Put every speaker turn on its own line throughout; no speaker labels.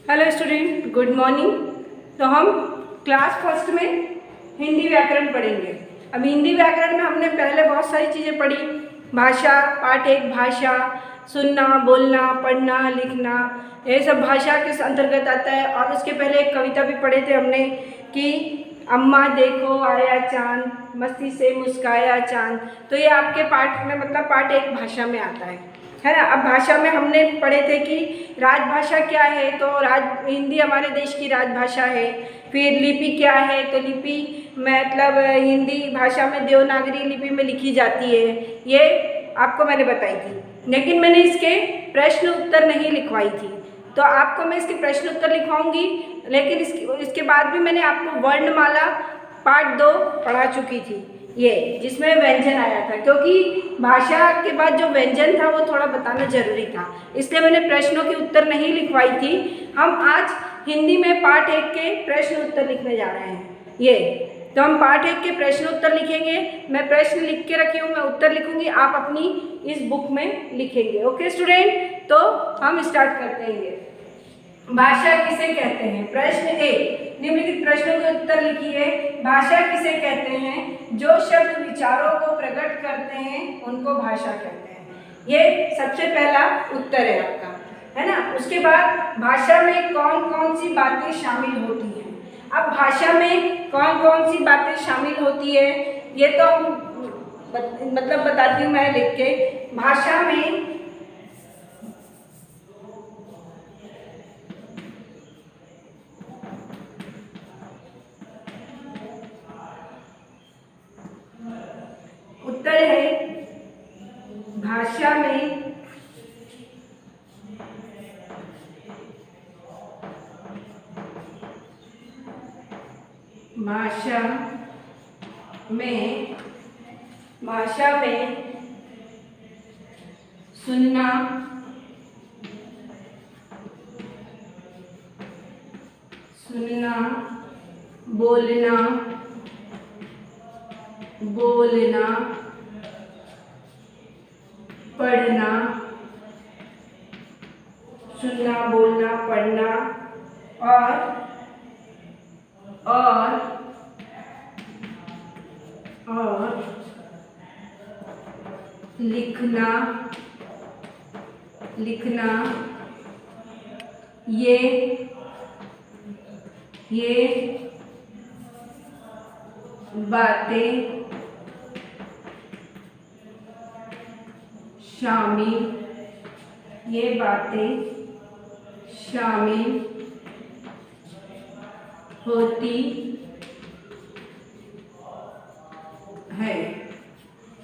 Hello student, good morning. तो हम class first में हिंदी व्याकरण पढ़ेंगे। अब हिंदी व्याकरण में हमने पहले बहुत सारी चीज़ें पढ़ी। भाषा, पाठ एक भाषा, सुनना, बोलना, पढ़ना, लिखना, ये सब भाषा के अंतर्गत आता है। और उसके पहले एक कविता भी पढ़े थे हमने कि अम्मा देखो आया चांद, मस्ती से मुस्काया चांद। तो ये आपके पाठ में मतलब पाठ एक भाषा में आता है ना। अब भाषा में हमने पढ़े थे कि राजभाषा क्या है, तो हिंदी हमारे देश की राजभाषा है। फिर लिपि क्या है, तो लिपि मतलब हिंदी भाषा में देवनागरी लिपि में लिखी जाती है, ये आपको मैंने बताई थी। लेकिन मैंने इसके प्रश्न उत्तर नहीं लिखवाई थी, तो आपको मैं इसके प्रश्न उत्तर लिखवाऊंगी। लेकिन इसके बाद भी मैंने आपको वर्णमाला पार्ट 2 पढ़ा चुकी थी, ये जिसमें व्यंजन आया था, क्योंकि भाषा के बाद जो व्यंजन था वो थोड़ा बताना जरूरी था, इसलिए मैंने प्रश्नों के उत्तर नहीं लिखवाई थी। हम आज हिंदी में पाठ 1 के प्रश्न उत्तर लिखने जा रहे हैं। ये तो हम पाठ 1 के प्रश्न उत्तर लिखेंगे। मैं प्रश्न लिख के रखी हूँ, मैं उत्तर लिखूंगी, आप अपनी इस बुक में लिखेंगे। ओके स्टूडेंट, तो हम स्टार्ट करते हैं। भाषा किसे कहते हैं? प्रश्न 1, निम्नलिखित प्रश्नों के उत्तर लिखिए। भाषा किसे कहते हैं? जो शब्द विचारों को प्रकट करते हैं उनको भाषा कहते हैं। ये सबसे पहला उत्तर है आपका, है ना। उसके बाद भाषा में कौन कौन सी बातें शामिल होती हैं? अब भाषा में कौन कौन सी बातें शामिल होती है ये तो मतलब बताती हूँ मैं लिख के। भाषा में उत्तर है, भाषा में सुनना, बोलना, पढ़ना, सुनना, बोलना, पढ़ना और लिखना, ये बातें शामिल होती है।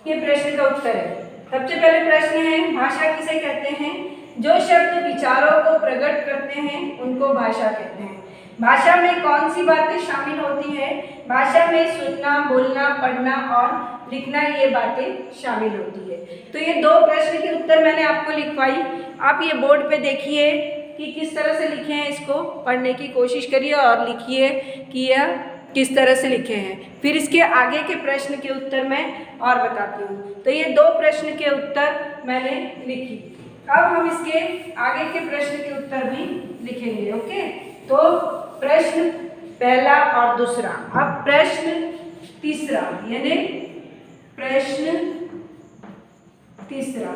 ये प्रश्न का उत्तर है। सबसे पहले प्रश्न है, भाषा किसे कहते हैं? जो शब्द विचारों को प्रकट करते हैं उनको भाषा कहते हैं। भाषा में कौन सी बातें शामिल होती है? भाषा में सुनना, बोलना, पढ़ना और लिखना, ये बातें शामिल होती है। तो ये 2 प्रश्न के उत्तर मैंने आपको लिखवाई। आप ये बोर्ड पे देखिए कि किस तरह से लिखे हैं, इसको पढ़ने की कोशिश करिए और लिखिए कि यह किस तरह से लिखे हैं। फिर इसके आगे के प्रश्न के उत्तर मैं और बताती हूँ। तो ये 2 प्रश्न के उत्तर मैंने लिखी। अब हम इसके आगे के प्रश्न के उत्तर भी लिखेंगे। ओके, तो प्रश्न पहला और दूसरा। अब प्रश्न तीसरा, यानी प्रश्न तीसरा।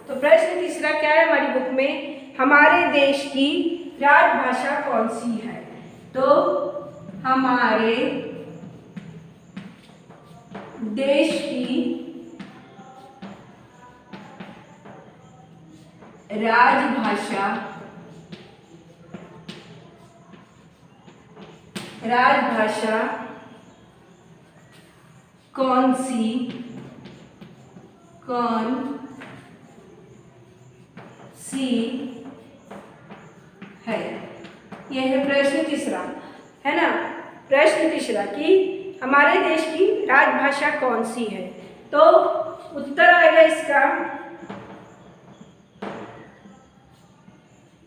तो प्रश्न तीसरा क्या है हमारी बुक में? हमारे देश की राजभाषा कौन सी है? तो हमारे देश की राजभाषा कौन सी है? यह है प्रश्न तीसरा, है ना। प्रश्न तीसरा कि हमारे देश की राजभाषा कौन सी है? तो उत्तर आएगा इसका,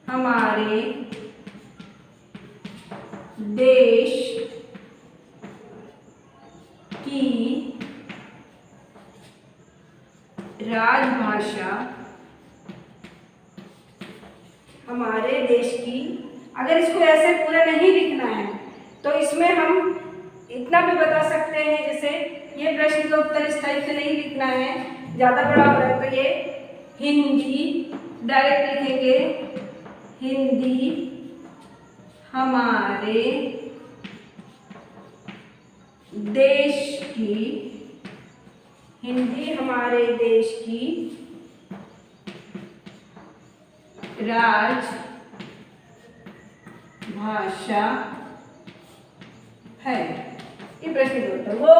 हमारे देश की राजभाषा, हमारे देश की अगर इसको ऐसे पूरा नहीं लिखना है तो इसमें हम इतना भी बता सकते हैं, जैसे ये प्रश्न का उत्तर इस टाइप से नहीं लिखना है, ज़्यादा बड़ा हो रहा है तो ये हिंदी डायरेक्ट लिखेंगे, हिंदी हमारे देश की, हिंदी हमारे देश की राजभाषा है। ये प्रश्न का उत्तर। वो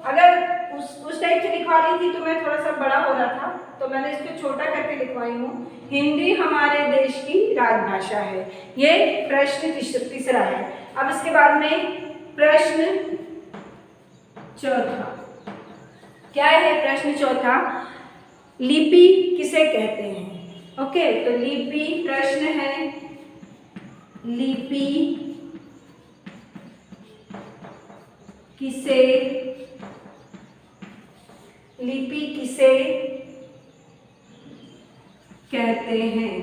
अगर उस टाइप से लिखवा रही थी तो मैं थोड़ा सा बड़ा हो रहा था, तो मैंने इसको छोटा करके लिखवाई हूँ, हिंदी हमारे देश की राजभाषा है। ये प्रश्न तीसरा है। अब इसके बाद में प्रश्न चौथा, क्या है प्रश्न चौथा? लिपि किसे कहते हैं? ओके, तो लिपि प्रश्न है, लिपि किसे कहते हैं?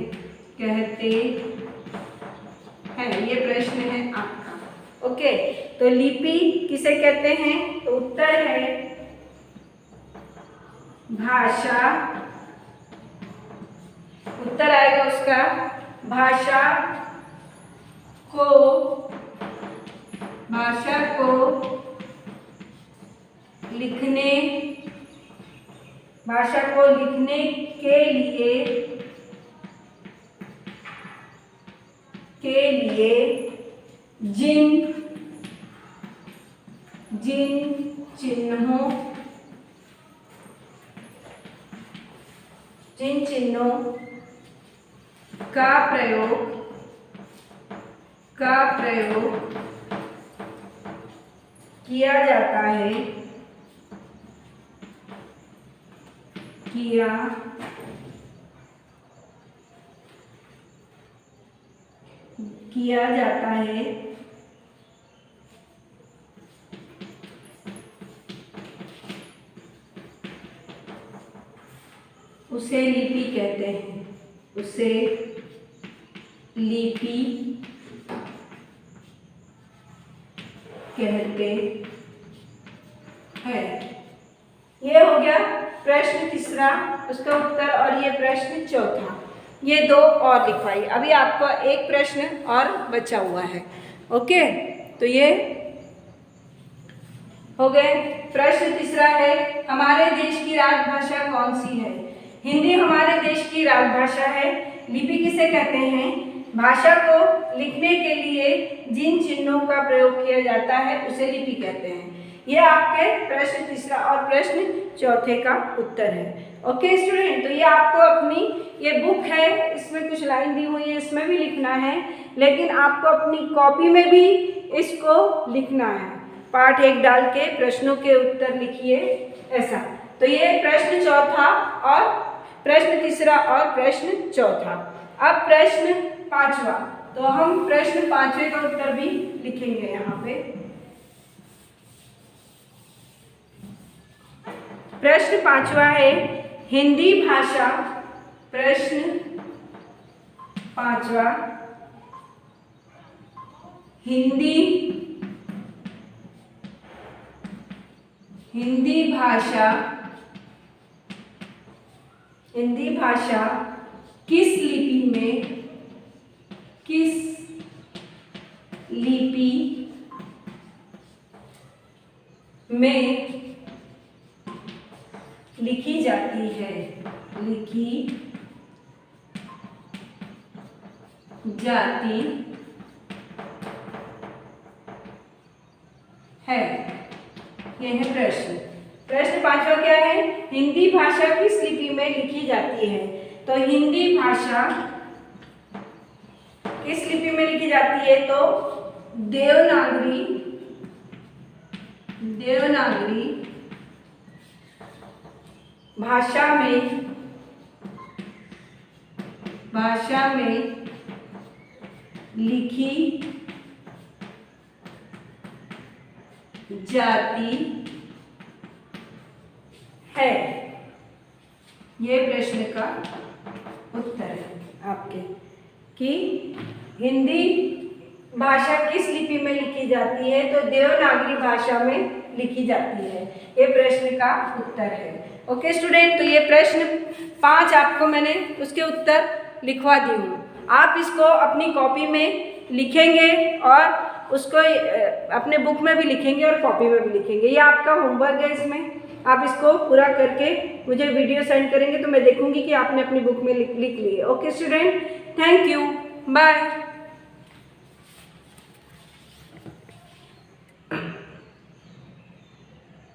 ये प्रश्न है आपका। ओके, तो लिपि किसे कहते हैं? तो उत्तर है भाषा। उत्तर आएगा उसका भाषा को लिखने के लिए जिन चिन्हों का प्रयोग किया जाता है, उसे लिपि कहते हैं। उसे लिपि कहते हैं। ये हो गया प्रश्न तीसरा, उसका उत्तर, और ये प्रश्न चौथा। ये दो और लिखवाई। अभी आपका एक प्रश्न और बचा हुआ है। ओके, तो ये हो गए। प्रश्न तीसरा है, हमारे देश की राजभाषा कौन सी है? हिंदी हमारे देश की राजभाषा है। लिपि किसे कहते हैं? भाषा को लिखने के लिए जिन चिन्हों का प्रयोग किया जाता है उसे लिपि कहते हैं। ये आपके प्रश्न तीसरा और प्रश्न चौथे का उत्तर है। ओके स्टूडेंट, तो ये आपको अपनी ये बुक है, इसमें कुछ लाइन दी हुई है, इसमें भी लिखना है, लेकिन आपको अपनी कॉपी में भी इसको लिखना है। पार्ट 1 डाल के प्रश्नों के उत्तर लिखिए, ऐसा। तो ये प्रश्न चौथा और प्रश्न तीसरा और प्रश्न चौथा। अब प्रश्न पांचवा, तो हम प्रश्न पांचवे का उत्तर भी लिखेंगे यहाँ पे। प्रश्न पांचवा है, हिंदी भाषा। प्रश्न पांचवा, हिंदी भाषा किस लिपि में लिखी जाती है? यह है प्रश्न। प्रश्न पांचवा क्या है? हिंदी भाषा किस लिपि में लिखी जाती है? तो हिंदी भाषा किस लिपि में लिखी जाती है? तो देवनागरी भाषा में लिखी जाती है। ये प्रश्न का उत्तर है आपके कि हिंदी भाषा किस लिपि में लिखी जाती है? तो देवनागरी भाषा में लिखी जाती है। ये प्रश्न का उत्तर है। ओके स्टूडेंट, तो ये प्रश्न 5 आपको मैंने उसके उत्तर लिखवा दी हूँ। आप इसको अपनी कॉपी में लिखेंगे और उसको अपने बुक में भी लिखेंगे और कॉपी में भी लिखेंगे। ये आपका होमवर्क है। इसमें आप इसको पूरा करके मुझे वीडियो सेंड करेंगे तो मैं देखूंगी कि आपने अपनी बुक में लिख ली है। Okay student, thank you, bye.